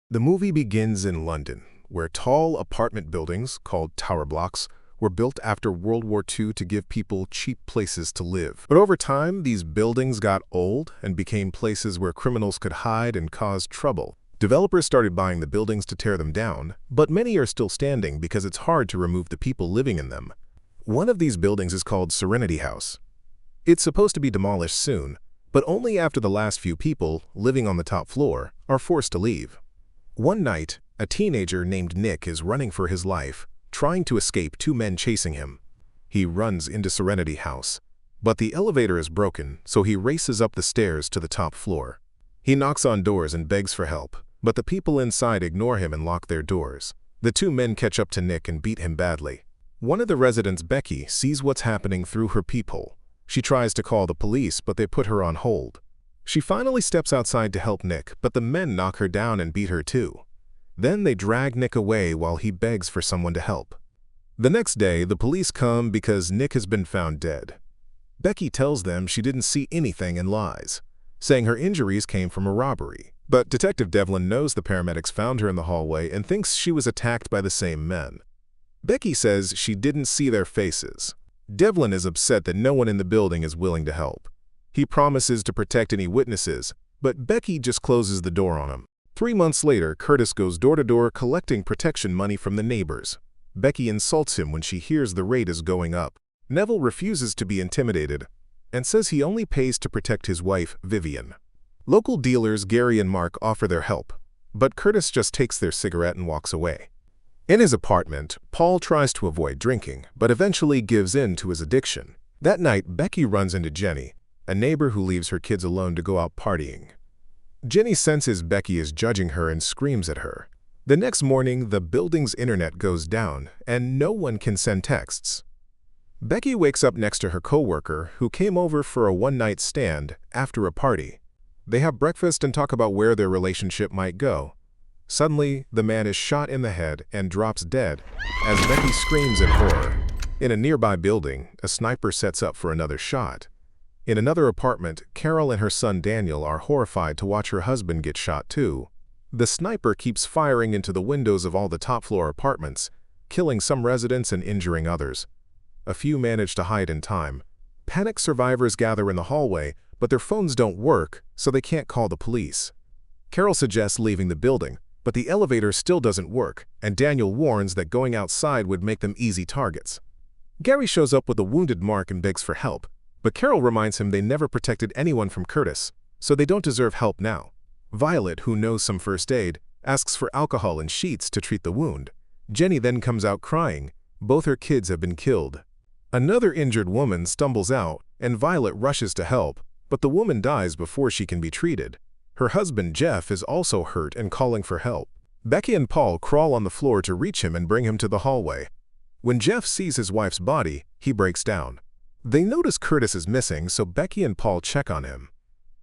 The movie begins in London, where tall apartment buildings, called tower blocks, were built after World War II to give people cheap places to live. But over time, these buildings got old and became places where criminals could hide and cause trouble. Developers started buying the buildings to tear them down, but many are still standing because it's hard to remove the people living in them. One of these buildings is called Serenity House. It's supposed to be demolished soon, but only after the last few people, living on the top floor, are forced to leave. One night, a teenager named Nick is running for his life, trying to escape two men chasing him. He runs into Serenity House, but the elevator is broken, so he races up the stairs to the top floor. He knocks on doors and begs for help, but the people inside ignore him and lock their doors. The two men catch up to Nick and beat him badly. One of the residents, Becky, sees what's happening through her peephole. She tries to call the police, but they put her on hold. She finally steps outside to help Nick, but the men knock her down and beat her too. Then they drag Nick away while he begs for someone to help. The next day, the police come because Nick has been found dead. Becky tells them she didn't see anything and lies, saying her injuries came from a robbery. But Detective Devlin knows the paramedics found her in the hallway and thinks she was attacked by the same men. Becky says she didn't see their faces. Devlin is upset that no one in the building is willing to help. He promises to protect any witnesses, but Becky just closes the door on him. 3 months later, Curtis goes door to door collecting protection money from the neighbors. Becky insults him when she hears the rate is going up. Neville refuses to be intimidated and says he only pays to protect his wife, Vivian. Local dealers Gary and Mark offer their help, but Curtis just takes their cigarette and walks away. In his apartment, Paul tries to avoid drinking, but eventually gives in to his addiction. That night, Becky runs into Jenny, a neighbor who leaves her kids alone to go out partying. Jenny senses Becky is judging her and screams at her. The next morning, the building's internet goes down, and no one can send texts. Becky wakes up next to her coworker, who came over for a one-night stand after a party. They have breakfast and talk about where their relationship might go. Suddenly, the man is shot in the head and drops dead as Becky screams in horror. In a nearby building, a sniper sets up for another shot. In another apartment, Carol and her son Daniel are horrified to watch her husband get shot too. The sniper keeps firing into the windows of all the top-floor apartments, killing some residents and injuring others. A few manage to hide in time. Panicked survivors gather in the hallway, but their phones don't work, so they can't call the police. Carol suggests leaving the building, but the elevator still doesn't work, and Daniel warns that going outside would make them easy targets. Gary shows up with a wounded Mark and begs for help, but Carol reminds him they never protected anyone from Curtis, so they don't deserve help now. Violet, who knows some first aid, asks for alcohol and sheets to treat the wound. Jenny then comes out crying. Both her kids have been killed. Another injured woman stumbles out, and Violet rushes to help, but the woman dies before she can be treated. Her husband, Jeff, is also hurt and calling for help. Becky and Paul crawl on the floor to reach him and bring him to the hallway. When Jeff sees his wife's body, he breaks down. They notice Curtis is missing, so Becky and Paul check on him.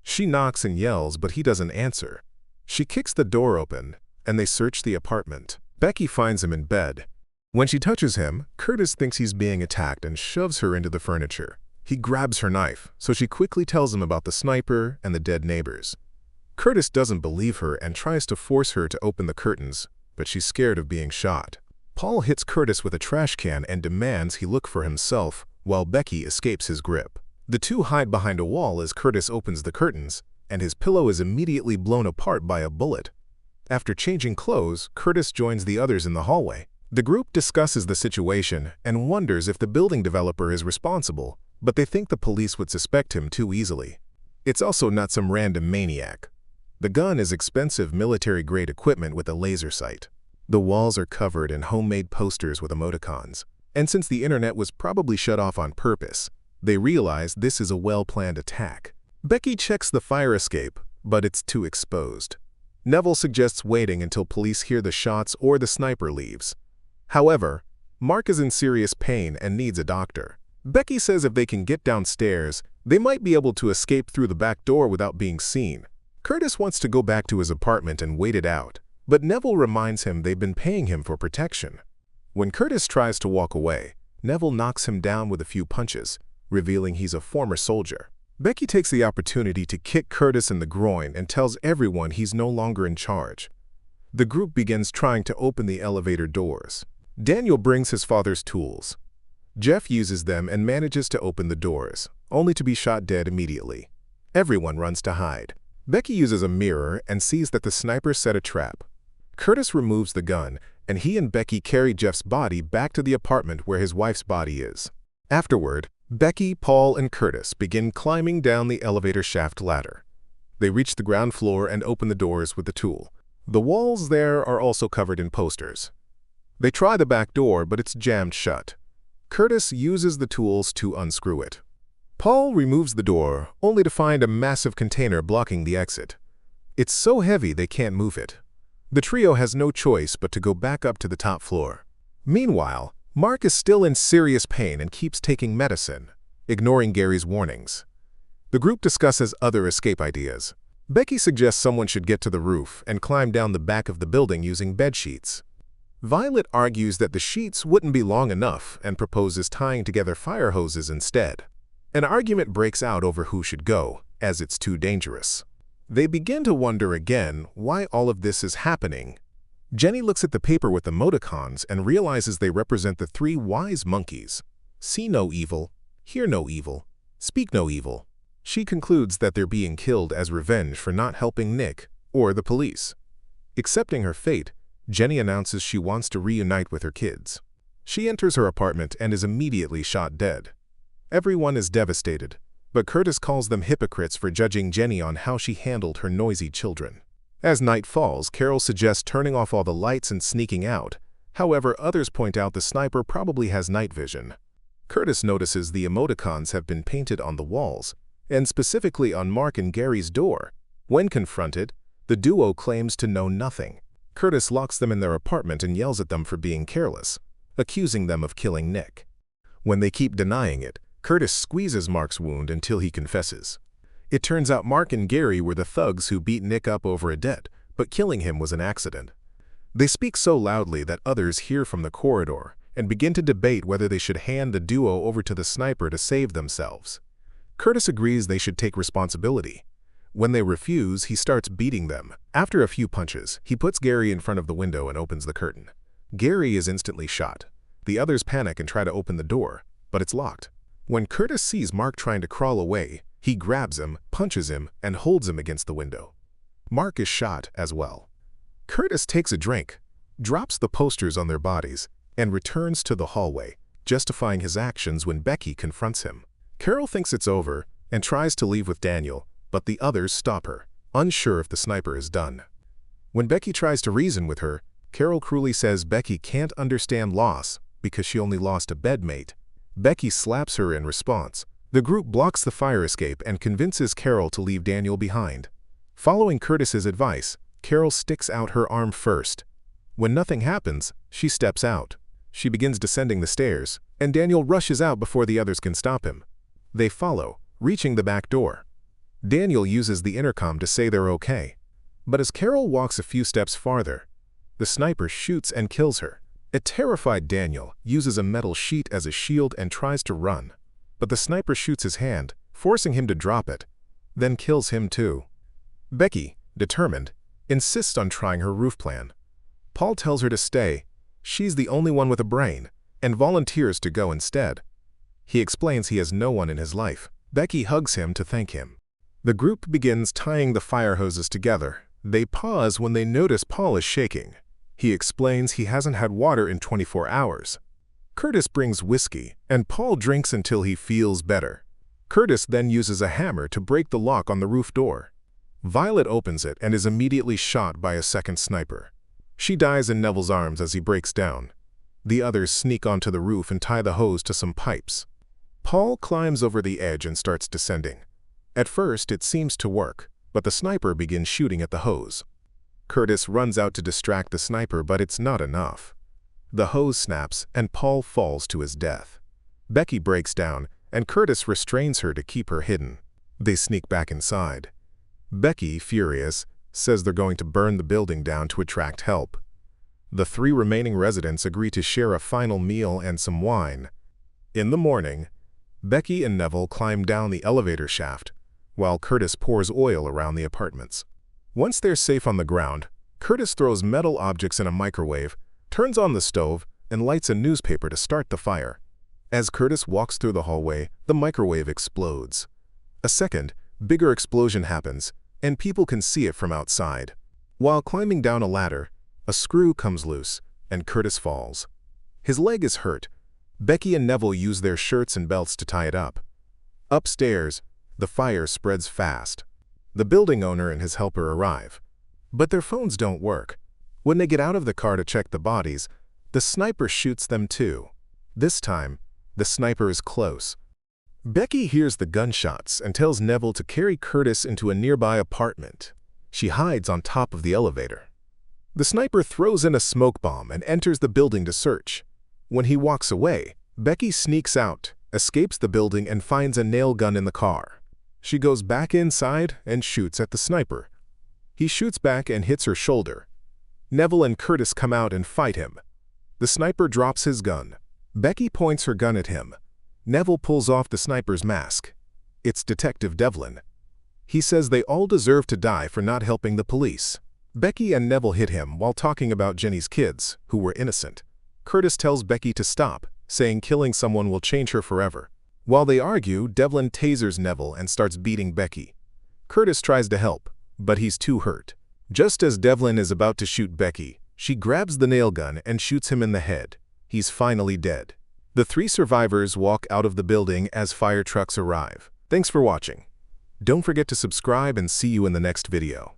She knocks and yells, but he doesn't answer. She kicks the door open, and they search the apartment. Becky finds him in bed. When she touches him, Curtis thinks he's being attacked and shoves her into the furniture. He grabs her knife, so she quickly tells him about the sniper and the dead neighbors. Curtis doesn't believe her and tries to force her to open the curtains, but she's scared of being shot. Paul hits Curtis with a trash can and demands he look for himself, while Becky escapes his grip. The two hide behind a wall as Curtis opens the curtains, and his pillow is immediately blown apart by a bullet. After changing clothes, Curtis joins the others in the hallway. The group discusses the situation and wonders if the building developer is responsible, but they think the police would suspect him too easily. It's also not some random maniac. The gun is expensive military-grade equipment with a laser sight. The walls are covered in homemade posters with emoticons. And since the internet was probably shut off on purpose, they realize this is a well-planned attack. Becky checks the fire escape, but it's too exposed. Neville suggests waiting until police hear the shots or the sniper leaves. However, Mark is in serious pain and needs a doctor. Becky says if they can get downstairs, they might be able to escape through the back door without being seen. Curtis wants to go back to his apartment and wait it out, but Neville reminds him they've been paying him for protection. When Curtis tries to walk away, Neville knocks him down with a few punches, revealing he's a former soldier. Becky takes the opportunity to kick Curtis in the groin and tells everyone he's no longer in charge. The group begins trying to open the elevator doors. Daniel brings his father's tools. Jeff uses them and manages to open the doors, only to be shot dead immediately. Everyone runs to hide. Becky uses a mirror and sees that the sniper set a trap. Curtis removes the gun, and he and Becky carry Jeff's body back to the apartment where his wife's body is. Afterward, Becky, Paul, and Curtis begin climbing down the elevator shaft ladder. They reach the ground floor and open the doors with the tool. The walls there are also covered in posters. They try the back door, but it's jammed shut. Curtis uses the tools to unscrew it. Paul removes the door, only to find a massive container blocking the exit. It's so heavy they can't move it. The trio has no choice but to go back up to the top floor. Meanwhile, Mark is still in serious pain and keeps taking medicine, ignoring Gary's warnings. The group discusses other escape ideas. Becky suggests someone should get to the roof and climb down the back of the building using bed sheets. Violet argues that the sheets wouldn't be long enough and proposes tying together fire hoses instead. An argument breaks out over who should go, as it's too dangerous. They begin to wonder again why all of this is happening. Jenny looks at the paper with emoticons and realizes they represent the three wise monkeys. See no evil, hear no evil, speak no evil. She concludes that they're being killed as revenge for not helping Nick or the police. Accepting her fate, Jenny announces she wants to reunite with her kids. She enters her apartment and is immediately shot dead. Everyone is devastated, but Curtis calls them hypocrites for judging Jenny on how she handled her noisy children. As night falls, Carol suggests turning off all the lights and sneaking out. However, others point out the sniper probably has night vision. Curtis notices the emoticons have been painted on the walls, and specifically on Mark and Gary's door. When confronted, the duo claims to know nothing. Curtis locks them in their apartment and yells at them for being careless, accusing them of killing Nick. When they keep denying it, Curtis squeezes Mark's wound until he confesses. It turns out Mark and Gary were the thugs who beat Nick up over a debt, but killing him was an accident. They speak so loudly that others hear from the corridor and begin to debate whether they should hand the duo over to the sniper to save themselves. Curtis agrees they should take responsibility. When they refuse, he starts beating them. After a few punches, he puts Gary in front of the window and opens the curtain. Gary is instantly shot. The others panic and try to open the door, but it's locked. When Curtis sees Mark trying to crawl away, he grabs him, punches him, and holds him against the window. Mark is shot as well. Curtis takes a drink, drops the posters on their bodies, and returns to the hallway, justifying his actions when Becky confronts him. Carol thinks it's over and tries to leave with Daniel, but the others stop her, unsure if the sniper is done. When Becky tries to reason with her, Carol cruelly says Becky can't understand loss because she only lost a bedmate. Becky slaps her in response. The group blocks the fire escape and convinces Carol to leave Daniel behind. Following Curtis's advice, Carol sticks out her arm first. When nothing happens, she steps out. She begins descending the stairs, and Daniel rushes out before the others can stop him. They follow, reaching the back door. Daniel uses the intercom to say they're okay. But as Carol walks a few steps farther, the sniper shoots and kills her. A terrified Daniel uses a metal sheet as a shield and tries to run. But the sniper shoots his hand, forcing him to drop it, then kills him too. Becky, determined, insists on trying her roof plan. Paul tells her to stay. She's the only one with a brain, and volunteers to go instead. He explains he has no one in his life. Becky hugs him to thank him. The group begins tying the fire hoses together. They pause when they notice Paul is shaking. He explains he hasn't had water in 24 hours. Curtis brings whiskey, and Paul drinks until he feels better. Curtis then uses a hammer to break the lock on the roof door. Violet opens it and is immediately shot by a second sniper. She dies in Neville's arms as he breaks down. The others sneak onto the roof and tie the hose to some pipes. Paul climbs over the edge and starts descending. At first, it seems to work, but the sniper begins shooting at the hose. Curtis runs out to distract the sniper, but it's not enough. The hose snaps, and Paul falls to his death. Becky breaks down, and Curtis restrains her to keep her hidden. They sneak back inside. Becky, furious, says they're going to burn the building down to attract help. The three remaining residents agree to share a final meal and some wine. In the morning, Becky and Neville climb down the elevator shaft, while Curtis pours oil around the apartments. Once they're safe on the ground, Curtis throws metal objects in a microwave, turns on the stove, and lights a newspaper to start the fire. As Curtis walks through the hallway, the microwave explodes. A second, bigger explosion happens, and people can see it from outside. While climbing down a ladder, a screw comes loose, and Curtis falls. His leg is hurt. Becky and Neville use their shirts and belts to tie it up. Upstairs, the fire spreads fast. The building owner and his helper arrive. But their phones don't work. When they get out of the car to check the bodies, the sniper shoots them too. This time, the sniper is close. Becky hears the gunshots and tells Neville to carry Curtis into a nearby apartment. She hides on top of the elevator. The sniper throws in a smoke bomb and enters the building to search. When he walks away, Becky sneaks out, escapes the building, and finds a nail gun in the car. She goes back inside and shoots at the sniper. He shoots back and hits her shoulder. Neville and Curtis come out and fight him. The sniper drops his gun. Becky points her gun at him. Neville pulls off the sniper's mask. It's Detective Devlin. He says they all deserve to die for not helping the police. Becky and Neville hit him while talking about Jenny's kids, who were innocent. Curtis tells Becky to stop, saying killing someone will change her forever. While they argue, Devlin tasers Neville and starts beating Becky. Curtis tries to help, but he's too hurt. Just as Devlin is about to shoot Becky, she grabs the nail gun and shoots him in the head. He's finally dead. The three survivors walk out of the building as fire trucks arrive. Thanks for watching. Don't forget to subscribe and see you in the next video.